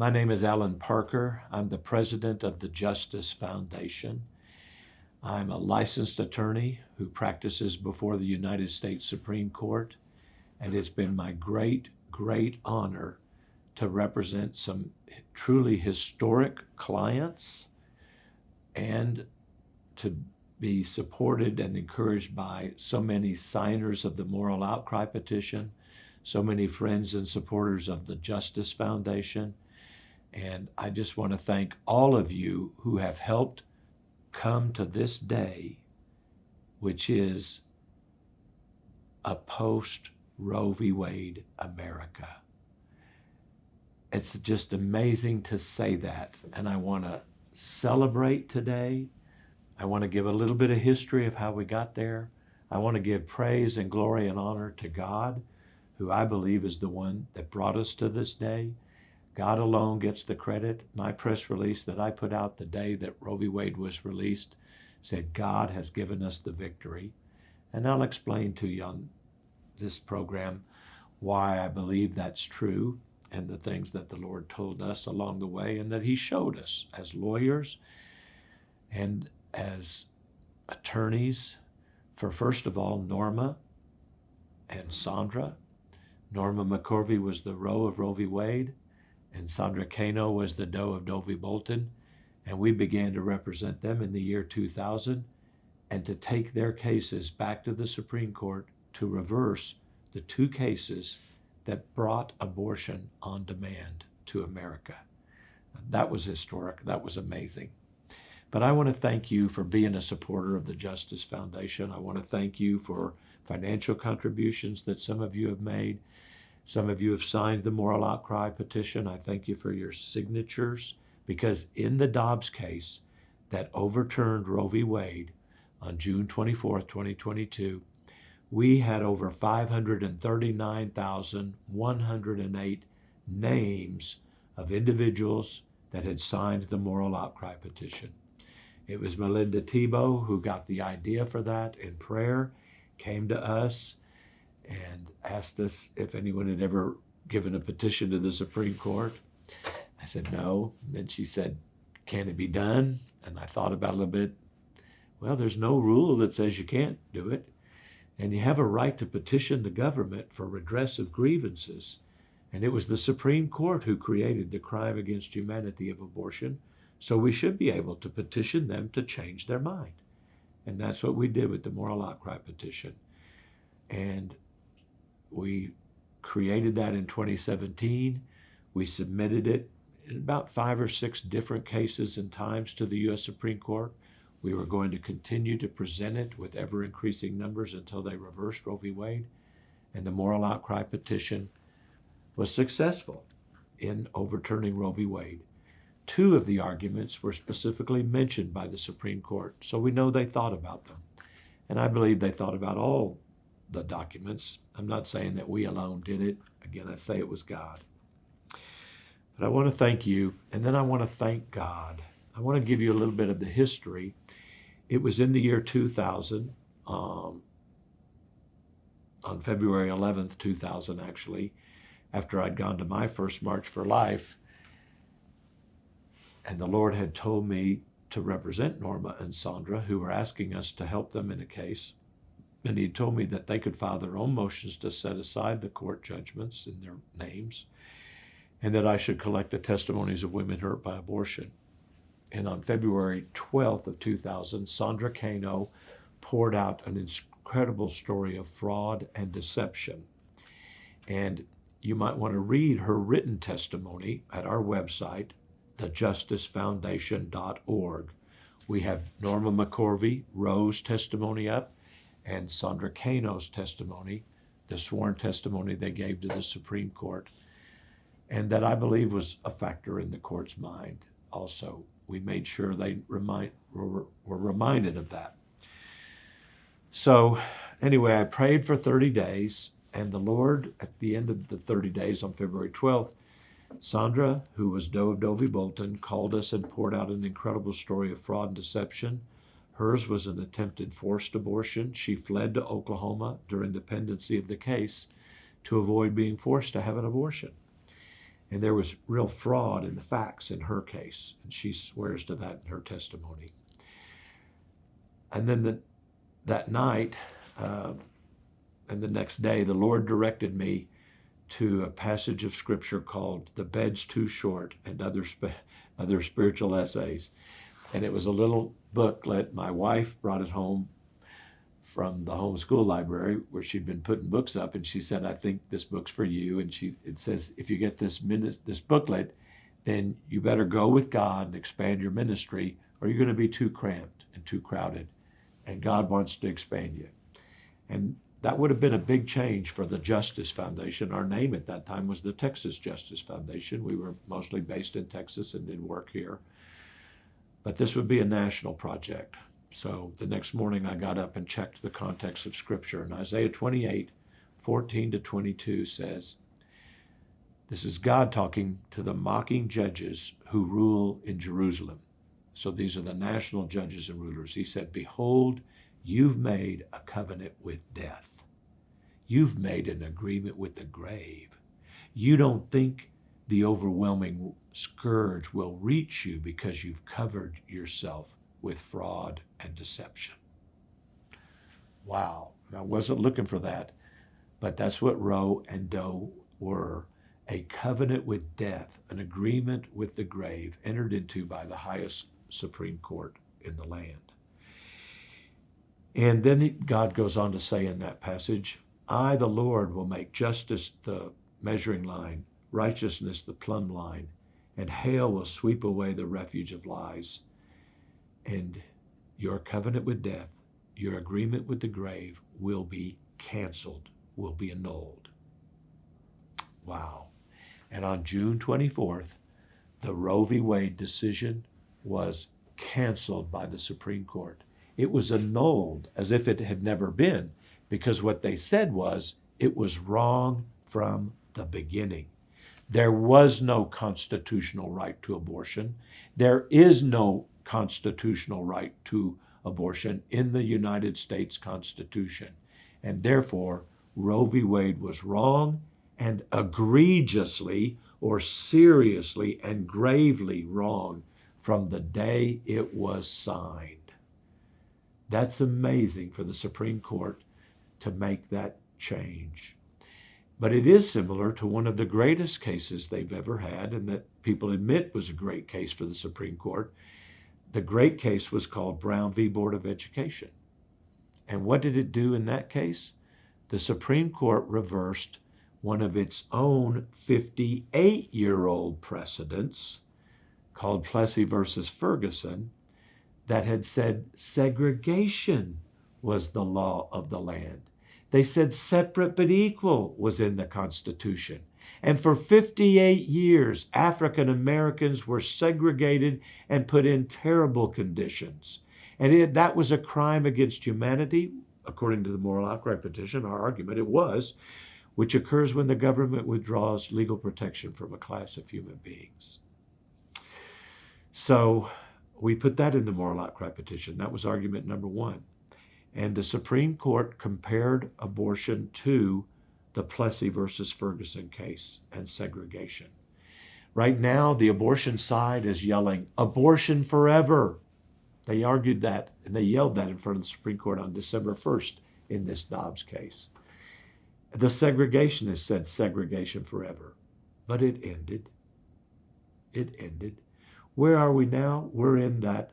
My name is Allan Parker. I'm the president of the Justice Foundation. I'm a licensed attorney who practices before the United States Supreme Court, and it's been my great honor to represent some truly historic clients and to be supported and encouraged by so many signers of the Moral Outcry petition, so many friends and supporters of the Justice Foundation. And I just want to thank all of you who have helped come to this day, which is a post-Roe v. Wade America. It's just amazing to say that. And I want to celebrate today. I want to give a little bit of history of how we got there. I want to give praise and glory and honor to God, who I believe is the one that brought us to this day. God alone gets the credit. My press release that I put out the day that Roe v. Wade was released said God has given us the victory. And I'll explain to you on this program why I believe that's true and the things that the Lord told us along the way and that he showed us as lawyers and as attorneys for, first of all, Norma and Sandra. Norma McCorvey was the Roe of Roe v. Wade, and Sandra Cano was the Doe of Doe v. Bolton, and we began to represent them in the year 2000 and to take their cases back to the Supreme Court to reverse the two cases that brought abortion on demand to America. That was historic. That was amazing. But I want to thank you for being a supporter of the Justice Foundation. I want to thank you for financial contributions that some of you have made. Some of you have signed the Moral Outcry petition. I thank you for your signatures, because in the Dobbs case that overturned Roe v. Wade on June 24th, 2022, we had over 539,108 names of individuals that had signed the Moral Outcry petition. It was Melinda Tebow who got the idea for that in prayer, came to us and asked us if anyone had ever given a petition to the Supreme Court. I said no. And then she said, can it be done? And I thought about it a little bit. Well, there's no rule that says you can't do it. And you have a right to petition the government for redress of grievances. And it was the Supreme Court who created the crime against humanity of abortion. So we should be able to petition them to change their mind. And that's what we did with the Moral Outcry petition. And we created that in 2017. We submitted it in about 5 or 6 different cases and times to the U.S. Supreme Court. We were going to continue to present it with ever-increasing numbers until they reversed Roe v. Wade. And the Moral Outcry petition was successful in overturning Roe v. Wade. 2 of the arguments were specifically mentioned by the Supreme Court, so we know they thought about them. And I believe they thought about all the documents. I'm not saying that we alone did it. Again, I say it was God. But I want to thank you, and then I want to thank God. I want to give you a little bit of the history. It was in the year 2000, on February 11th, 2000, actually, after I'd gone to my first March for Life, and the Lord had told me to represent Norma and Sandra, who were asking us to help them in a case. And he told me that they could file their own motions to set aside the court judgments in their names, and that I should collect the testimonies of women hurt by abortion. And on February 12th of 2000, Sandra Cano poured out an incredible story of fraud and deception. And you might want to read her written testimony at our website, thejusticefoundation.org. We have Norma McCorvey, Roe's testimony up, and Sandra Cano's testimony, the sworn testimony they gave to the Supreme Court, and that I believe was a factor in the court's mind also. We made sure they were reminded of that. So anyway, I prayed for 30 days, and the Lord, at the end of the 30 days on February 12th, Sandra, who was Doe of Doe v. Bolton, called us and poured out an incredible story of fraud and deception. Hers was an attempted forced abortion. She fled to Oklahoma during the pendency of the case to avoid being forced to have an abortion. And there was real fraud in the facts in her case. And she swears to that in her testimony. And then that night and the next day, the Lord directed me to a passage of scripture called The Bed's Too Short and Other Spiritual Essays. And it was a little booklet. My wife brought it home from the homeschool library where she'd been putting books up, and she said, I think this book's for you. And it says, if you get this booklet, then you better go with God and expand your ministry, or you're going to be too cramped and too crowded. And God wants to expand you. And that would have been a big change for the Justice Foundation. Our name at that time was the Texas Justice Foundation. We were mostly based in Texas and did work here. But this would be a national project. So the next morning I got up and checked the context of Scripture. And Isaiah 28:14-22 says, this is God talking to the mocking judges who rule in Jerusalem. So these are the national judges and rulers. He said, behold, you've made a covenant with death. You've made an agreement with the grave. You don't think the overwhelming scourge will reach you because you've covered yourself with fraud and deception. Wow. I wasn't looking for that, but that's what Roe and Doe were. A covenant with death, an agreement with the grave entered into by the highest Supreme Court in the land. And then God goes on to say in that passage, I, the Lord, will make justice the measuring line, righteousness the plumb line, and hail will sweep away the refuge of lies. And your covenant with death, your agreement with the grave will be canceled, will be annulled. Wow. And on June 24th, the Roe v. Wade decision was canceled by the Supreme Court. It was annulled as if it had never been, because what they said was it was wrong from the beginning. There was no constitutional right to abortion. There is no constitutional right to abortion in the United States Constitution. And therefore, Roe v. Wade was wrong and egregiously or seriously and gravely wrong from the day it was signed. That's amazing for the Supreme Court to make that change. But it is similar to one of the greatest cases they've ever had, and that people admit was a great case for the Supreme Court. The great case was called Brown v. Board of Education. And what did it do in that case? The Supreme Court reversed one of its own 58-year-old precedents called Plessy versus Ferguson that had said segregation was the law of the land. They said separate but equal was in the Constitution. And for 58 years, African Americans were segregated and put in terrible conditions. And that was a crime against humanity, according to the Moral Outcry Petition, our argument, it was, which occurs when the government withdraws legal protection from a class of human beings. So we put that in the Moral Outcry Petition. That was argument number one. And the Supreme Court compared abortion to the Plessy versus Ferguson case and segregation. Right now, the abortion side is yelling, abortion forever. They argued that and they yelled that in front of the Supreme Court on December 1st in this Dobbs case. The segregationists said segregation forever, but it ended. It ended. Where are we now? We're in that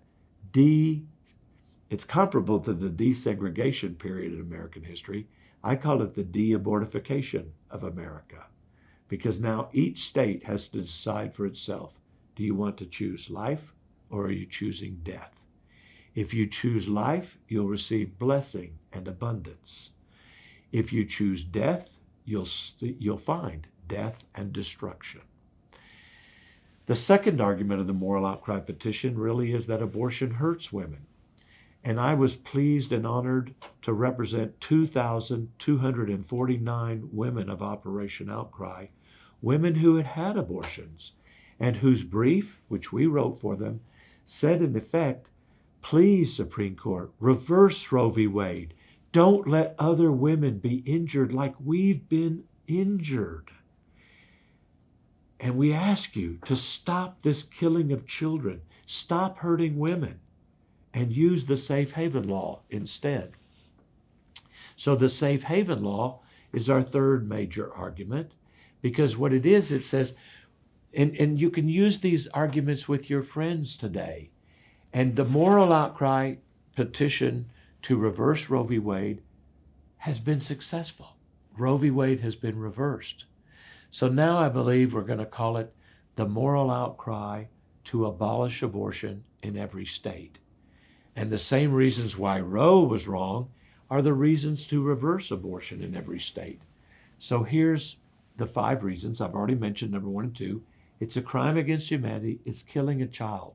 it's comparable to the desegregation period in American history. I call it the de-abortification of America, because now each state has to decide for itself, do you want to choose life or are you choosing death? If you choose life, you'll receive blessing and abundance. If you choose death, you'll find death and destruction. The second argument of the Moral Outcry Petition really is that abortion hurts women. And I was pleased and honored to represent 2,249 women of Operation Outcry, women who had had abortions, and whose brief, which we wrote for them, said in effect, please, Supreme Court, reverse Roe v. Wade. Don't let other women be injured like we've been injured. And we ask you to stop this killing of children, stop hurting women, and use the safe haven law instead. So the safe haven law is our third major argument, because what it is, it says, and you can use these arguments with your friends today. And the moral outcry petition to reverse Roe v. Wade has been successful. Roe v. Wade has been reversed. So now I believe we're going to call it the moral outcry to abolish abortion in every state. And the same reasons why Roe was wrong are the reasons to reverse abortion in every state. So here's the 5 reasons. I've already mentioned number 1 and 2. It's a crime against humanity. It's killing a child.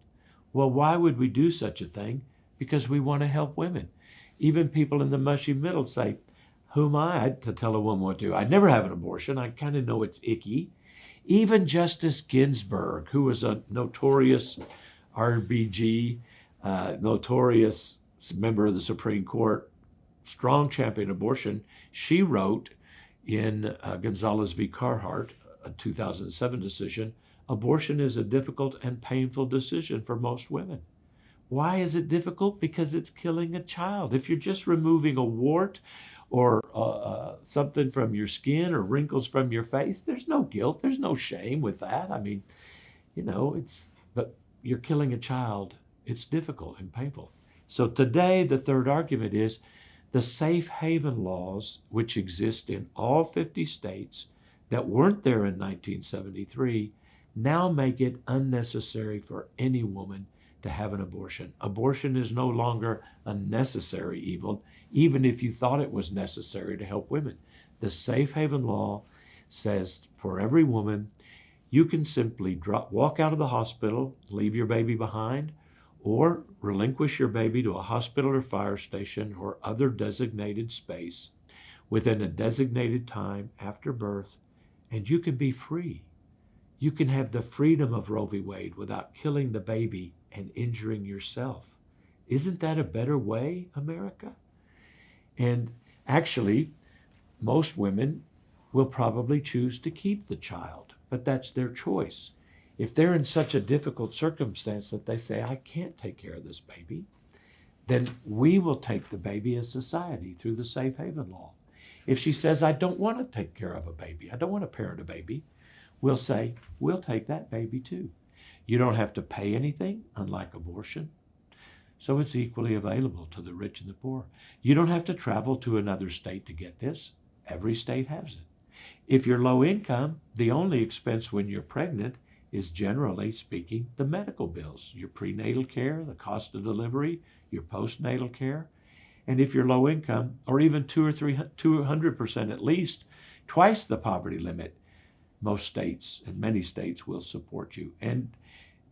Well, why would we do such a thing? Because we want to help women. Even people in the mushy middle say, who am I to tell a woman what to do? I'd never have an abortion. I kind of know it's icky. Even Justice Ginsburg, who was a notorious RBG, notorious member of the Supreme Court, strong champion of abortion, she wrote in Gonzalez v. Carhart, a 2007 decision, abortion is a difficult and painful decision for most women. Why is it difficult? Because it's killing a child. If you're just removing a wart or something from your skin or wrinkles from your face, there's no guilt, there's no shame with that. I mean, but you're killing a child. It's difficult and painful. So today, the third argument is the safe haven laws, which exist in all 50 states that weren't there in 1973, now make it unnecessary for any woman to have an abortion. Abortion is no longer a necessary evil, even if you thought it was necessary to help women. The safe haven law says for every woman, you can simply walk out of the hospital, leave your baby behind, or relinquish your baby to a hospital or fire station or other designated space within a designated time after birth, and you can be free. You can have the freedom of Roe v. Wade without killing the baby and injuring yourself. Isn't that a better way, America? And actually, most women will probably choose to keep the child, but that's their choice. If they're in such a difficult circumstance that they say, I can't take care of this baby, then we will take the baby as society through the safe haven law. If she says, I don't want to take care of a baby, I don't want to parent a baby, we'll say, we'll take that baby too. You don't have to pay anything, unlike abortion. So it's equally available to the rich and the poor. You don't have to travel to another state to get this. Every state has it. If you're low income, the only expense when you're pregnant is, generally speaking, the medical bills, your prenatal care, the cost of delivery, your postnatal care. And if you're low income, or even 200% at least, twice the poverty limit, most states and many states will support you. And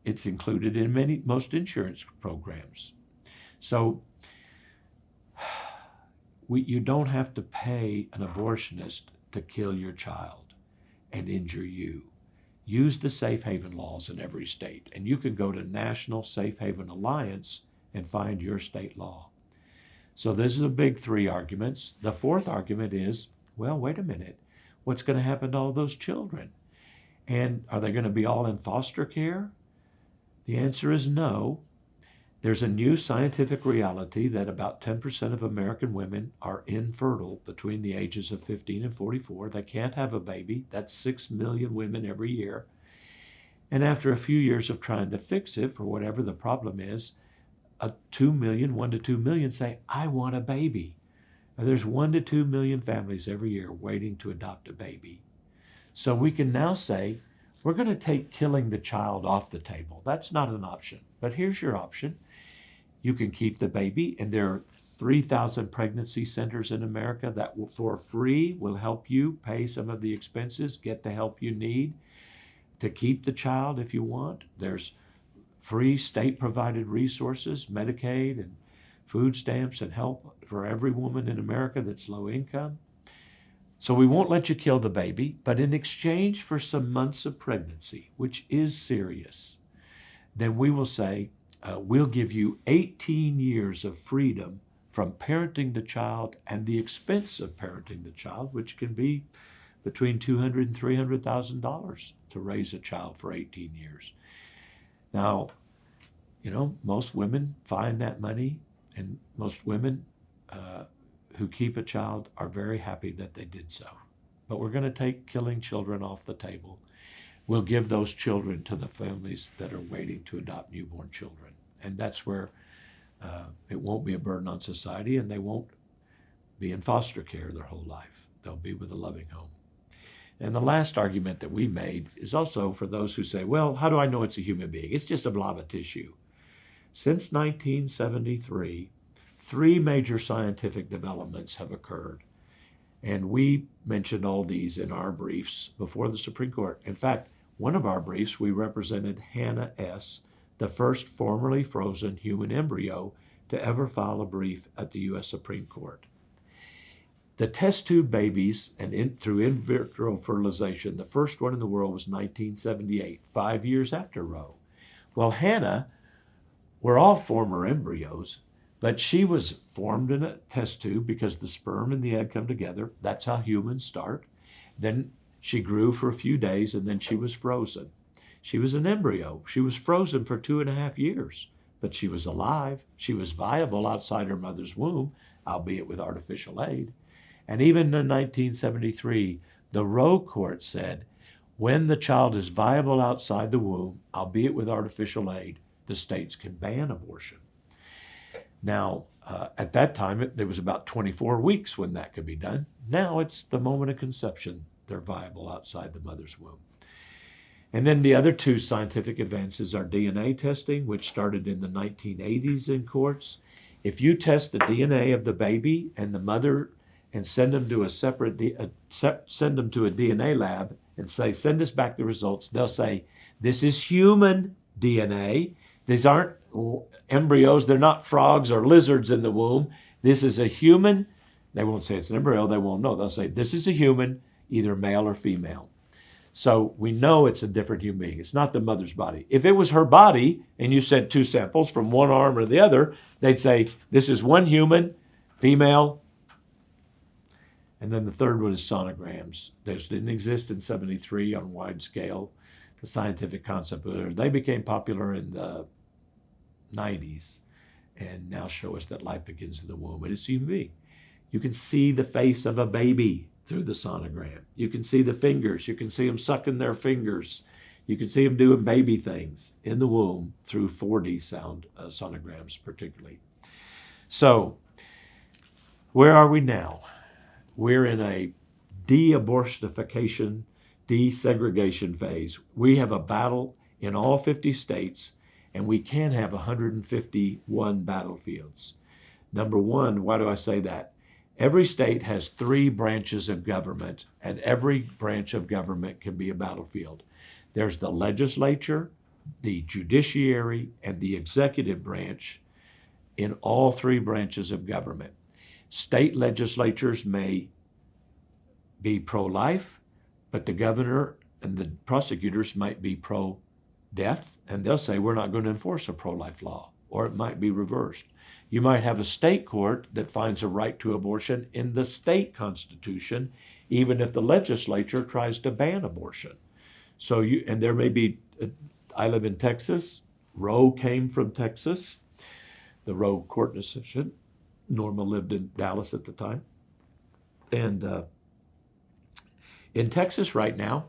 it's included in most insurance programs. So you don't have to pay an abortionist to kill your child and injure you. Use the safe haven laws in every state, and you can go to National Safe Haven Alliance and find your state law. So those are the big 3 arguments. The 4th argument is, well, wait a minute. What's going to happen to all those children? And are they going to be all in foster care? The answer is no. There's a new scientific reality that about 10% of American women are infertile between the ages of 15 and 44. They can't have a baby. That's 6 million women every year. And after a few years of trying to fix it, for whatever the problem is, 1 to 2 million say, I want a baby. Now, there's 1 to 2 million families every year waiting to adopt a baby. So we can now say, we're going to take killing the child off the table. That's not an option. But here's your option. You can keep the baby, and there are 3,000 pregnancy centers in America that will, for free, will help you pay some of the expenses, get the help you need to keep the child if you want. There's free state-provided resources, Medicaid and food stamps and help for every woman in America that's low income. So we won't let you kill the baby, but in exchange for some months of pregnancy, which is serious, then we will say, we'll give you 18 years of freedom from parenting the child and the expense of parenting the child, which can be between $200,000 and $300,000 to raise a child for 18 years. Now, most women find that money, and most women who keep a child are very happy that they did so. But we're going to take killing children off the table. We'll give those children to the families that are waiting to adopt newborn children. And that's where it won't be a burden on society, and they won't be in foster care their whole life. They'll be with a loving home. And the last argument that we made is also for those who say, well, how do I know it's a human being? It's just a blob of tissue. Since 1973, 3 major scientific developments have occurred. And we mentioned all these in our briefs before the Supreme Court. In fact, one of our briefs, we represented Hannah S., the first formerly frozen human embryo to ever file a brief at the U.S. Supreme Court. The test tube babies, and through in vitro fertilization, the first one in the world was 1978, 5 years after Roe. Well, Hannah, we're all former embryos, but she was formed in a test tube because the sperm and the egg come together. That's how humans start. Then she grew for a few days, and then she was frozen. She was an embryo. She was frozen for 2.5 years, but she was alive. She was viable outside her mother's womb, albeit with artificial aid. And even in 1973, the Roe court said, when the child is viable outside the womb, albeit with artificial aid, the states can ban abortion. Now, at that time, there was about 24 weeks when that could be done. Now it's the moment of conception. They're viable outside the mother's womb. And then the other 2 scientific advances are DNA testing, which started in the 1980s in courts. If you test the DNA of the baby and the mother and send them to a DNA lab and say, send us back the results, they'll say, this is human DNA. These aren't embryos. They're not frogs or lizards in the womb. This is a human. They won't say it's an embryo. They won't know. They'll say, this is a human, either male or female. So we know it's a different human being. It's not the mother's body. If it was her body and you sent 2 samples from one arm or the other, they'd say, this is one human, female. And then the third one is sonograms. Those didn't exist in 73 on wide scale. The scientific concept, they became popular in the 90s and now show us that life begins in the womb. And it's a human being. You can see the face of a baby through the sonogram. You can see the fingers. You can see them sucking their fingers. You can see them doing baby things in the womb through 4D sound sonograms particularly. So where are we now? We're in a de-abortification, desegregation phase. We have a battle in all 50 states, and we can have 151 battlefields. Number one, why do I say that? Every state has 3 branches of government, and every branch of government can be a battlefield. There's the legislature, the judiciary, and the executive branch in all 3 branches of government. State legislatures may be pro-life, but the governor and the prosecutors might be pro-death, and they'll say, we're not going to enforce a pro-life law, or it might be reversed. You might have a state court that finds a right to abortion in the state constitution, even if the legislature tries to ban abortion. So and there may be, I live in Texas. Roe came from Texas, the Roe court decision. Norma lived in Dallas at the time. And in Texas right now,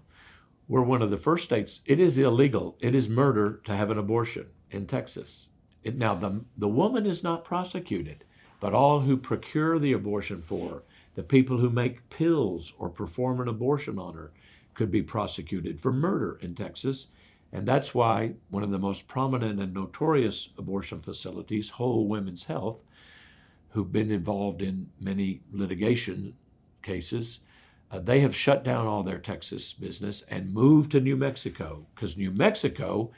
we're one of the first states. It is illegal. It is murder to have an abortion in Texas. Now, the woman is not prosecuted, but all who procure the abortion for her, the people who make pills or perform an abortion on her, could be prosecuted for murder in Texas. And that's why one of the most prominent and notorious abortion facilities, Whole Women's Health, who've been involved in many litigation cases, they have shut down all their Texas business and moved to New Mexico, because New Mexico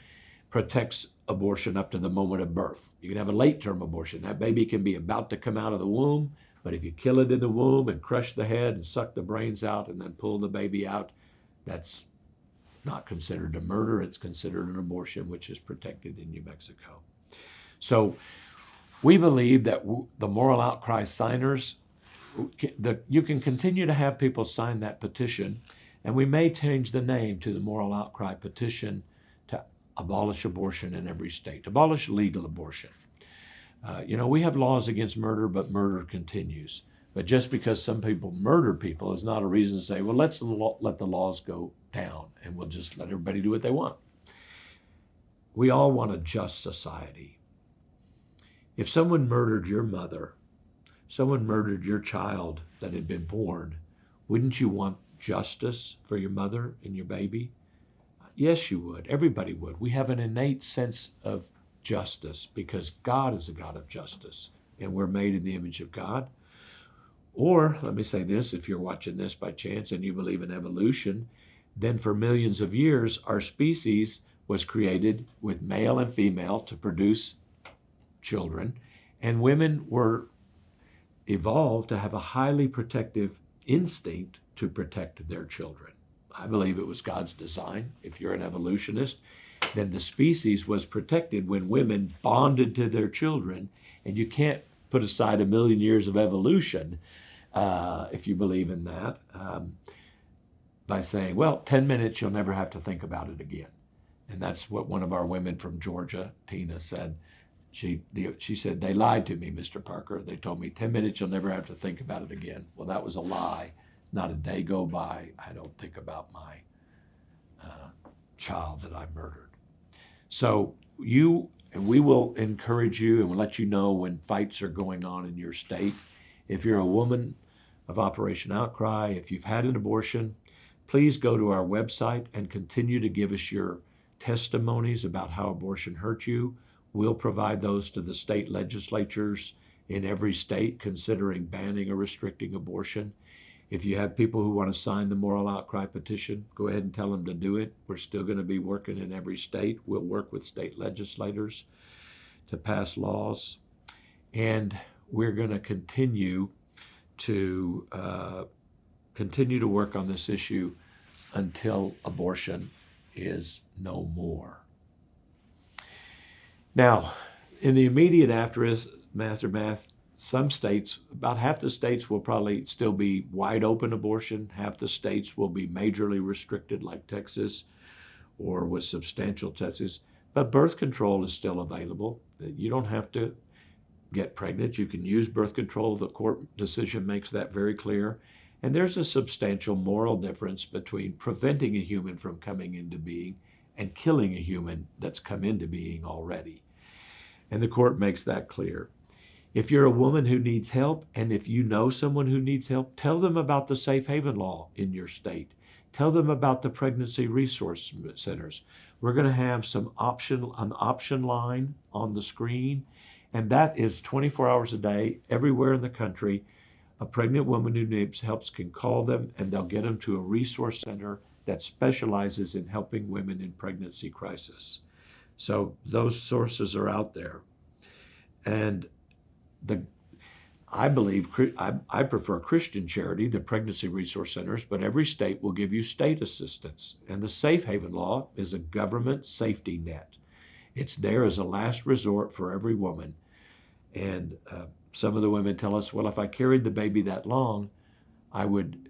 protects abortion up to the moment of birth. You can have a late-term abortion. That baby can be about to come out of the womb, but if you kill it in the womb and crush the head and suck the brains out and then pull the baby out, that's not considered a murder. It's considered an abortion, which is protected in New Mexico. So we believe that the moral outcry signers, you can continue to have people sign that petition, and we may change the name to the Moral Outcry Petition to abolish abortion in every state, abolish legal abortion. We have laws against murder, but murder continues. But just because some people murder people is not a reason to say, well, let's let the laws go down and we'll just let everybody do what they want. We all want a just society. If someone murdered your mother, someone murdered your child that had been born, wouldn't you want justice for your mother and your baby? Yes, you would. Everybody would. We have an innate sense of justice because God is a God of justice and we're made in the image of God. Or, let me say this, if you're watching this by chance and you believe in evolution, then for millions of years, our species was created with male and female to produce children, and women were evolved to have a highly protective instinct to protect their children. I believe it was God's design. If you're an evolutionist, then the species was protected when women bonded to their children, and you can't put aside 1,000,000 years of evolution if you believe in that, by saying, well, 10 minutes, you'll never have to think about it again. And that's what one of our women from Georgia, Tina, said. She said, they lied to me, Mr. Parker. They told me 10 minutes, you'll never have to think about it again. Well, that was a lie. Not a day go by I don't think about my child that I murdered. So we will encourage you and we'll let you know when fights are going on in your state. If you're a woman of Operation Outcry, if you've had an abortion, please go to our website and continue to give us your testimonies about how abortion hurt you. We'll provide those to the state legislatures in every state considering banning or restricting abortion. If you have people who want to sign the Moral Outcry Petition, go ahead and tell them to do it. We're still going to be working in every state. We'll work with state legislators to pass laws. And we're going to continue to work on this issue until abortion is no more. Now, in the immediate aftermath, some states, about half the states will probably still be wide open abortion. Half the states will be majorly restricted like Texas or with substantial tests. But birth control is still available. You don't have to get pregnant. You can use birth control. The court decision makes that very clear. And there's a substantial moral difference between preventing a human from coming into being and killing a human that's come into being already. And the court makes that clear. If you're a woman who needs help, and if you know someone who needs help, tell them about the safe haven law in your state. Tell them about the pregnancy resource centers. We're going to have an option line on the screen, and that is 24 hours a day, everywhere in the country. A pregnant woman who needs help can call them, and they'll get them to a resource center that specializes in helping women in pregnancy crisis. So those sources are out there. And I prefer Christian charity, the pregnancy resource centers, but every state will give you state assistance. And the safe haven law is a government safety net. It's there as a last resort for every woman. And some of the women tell us, well, if I carried the baby that long, I would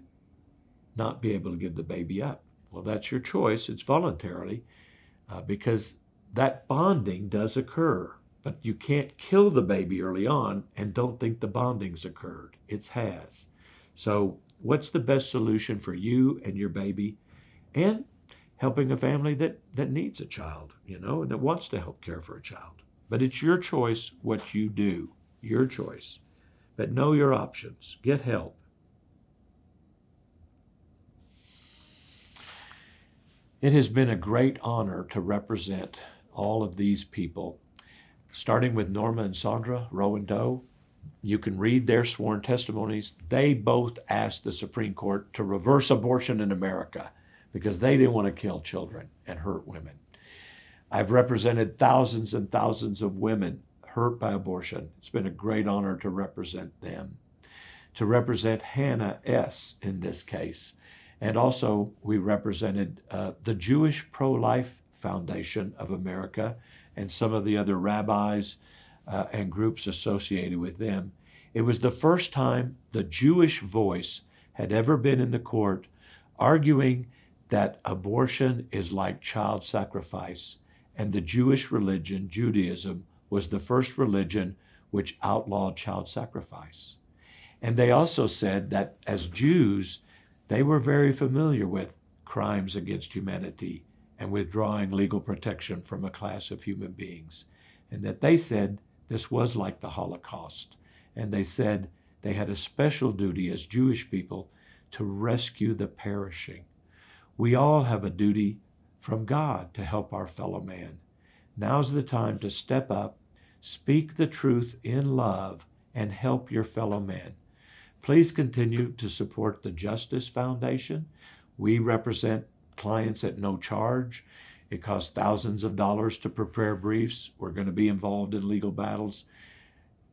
not be able to give the baby up. Well, that's your choice. It's voluntarily because that bonding does occur. But you can't kill the baby early on and don't think the bonding's occurred. It has. So what's the best solution for you and your baby and helping a family that needs a child, and that wants to help care for a child? But it's your choice what you do, your choice. But know your options. Get help. It has been a great honor to represent all of these people. Starting with Norma and Sandra, Rowan Doe, you can read their sworn testimonies. They both asked the Supreme Court to reverse abortion in America because they didn't want to kill children and hurt women. I've represented thousands and thousands of women hurt by abortion. It's been a great honor to represent them, to represent Hannah S. in this case. And also we represented the Jewish Pro-Life Foundation of America and some of the other rabbis and groups associated with them. It was the first time the Jewish voice had ever been in the court arguing that abortion is like child sacrifice, and the Jewish religion, Judaism, was the first religion which outlawed child sacrifice. And they also said that as Jews, they were very familiar with crimes against humanity and withdrawing legal protection from a class of human beings, and that they said this was like the Holocaust. And they said they had a special duty as Jewish people to rescue the perishing. We all have a duty from God to help our fellow man. Now's the time to step up, speak the truth in love, and help your fellow man. Please continue to support the Justice Foundation. We represent clients at no charge. It costs thousands of dollars to prepare briefs. We're going to be involved in legal battles.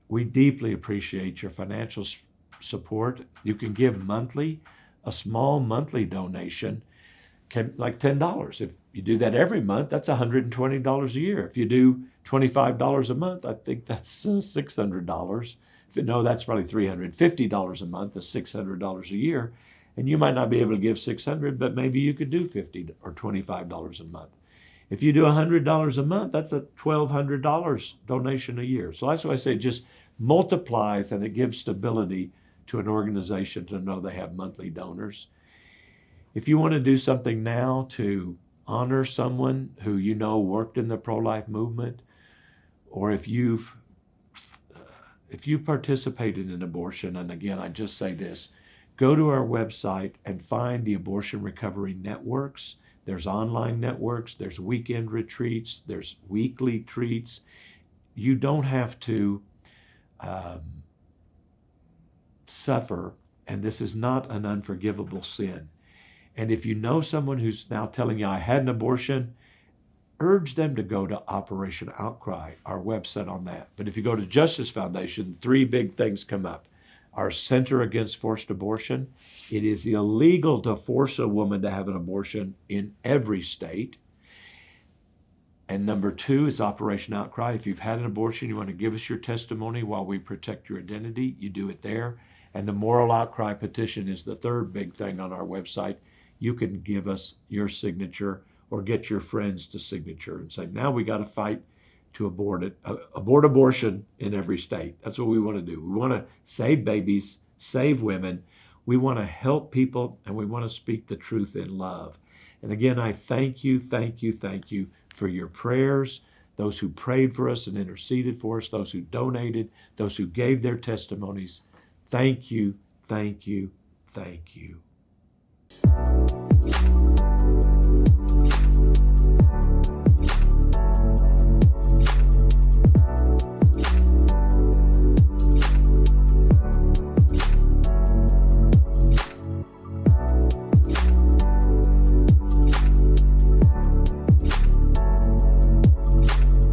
We deeply appreciate your financial support. You can give monthly. A small monthly donation can, like $10. If you do that every month, that's $120 a year. If you do $25 a month, I think that's $600. No, that's probably $350 a month. That's $600 a year. And you might not be able to give $600, but maybe you could do $50 or $25 a month. If you do $100 a month, that's a $1,200 donation a year. So that's why I say it just multiplies, and it gives stability to an organization to know they have monthly donors. If you want to do something now to honor someone who you know worked in the pro-life movement, or if you participated in abortion, and again, I just say this, go to our website and find the abortion recovery networks. There's online networks, there's weekend retreats, there's weekly treats. You don't have to suffer, and this is not an unforgivable sin. And if you know someone who's now telling you, I had an abortion, urge them to go to Operation Outcry, our website on that. But if you go to Justice Foundation, 3 big things come up. Our Center Against Forced Abortion. It is illegal to force a woman to have an abortion in every state. And number 2 is Operation Outcry. If you've had an abortion, you want to give us your testimony while we protect your identity, you do it there. And the Moral Outcry Petition is the 3rd big thing on our website. You can give us your signature or get your friends to signature and say, now we got to fight to abort abortion in every state. That's what we want to do. We want to save babies, save women. We want to help people, and we want to speak the truth in love. And again, I thank you for your prayers, those who prayed for us and interceded for us, those who donated, those who gave their testimonies. Thank you, thank you, thank you.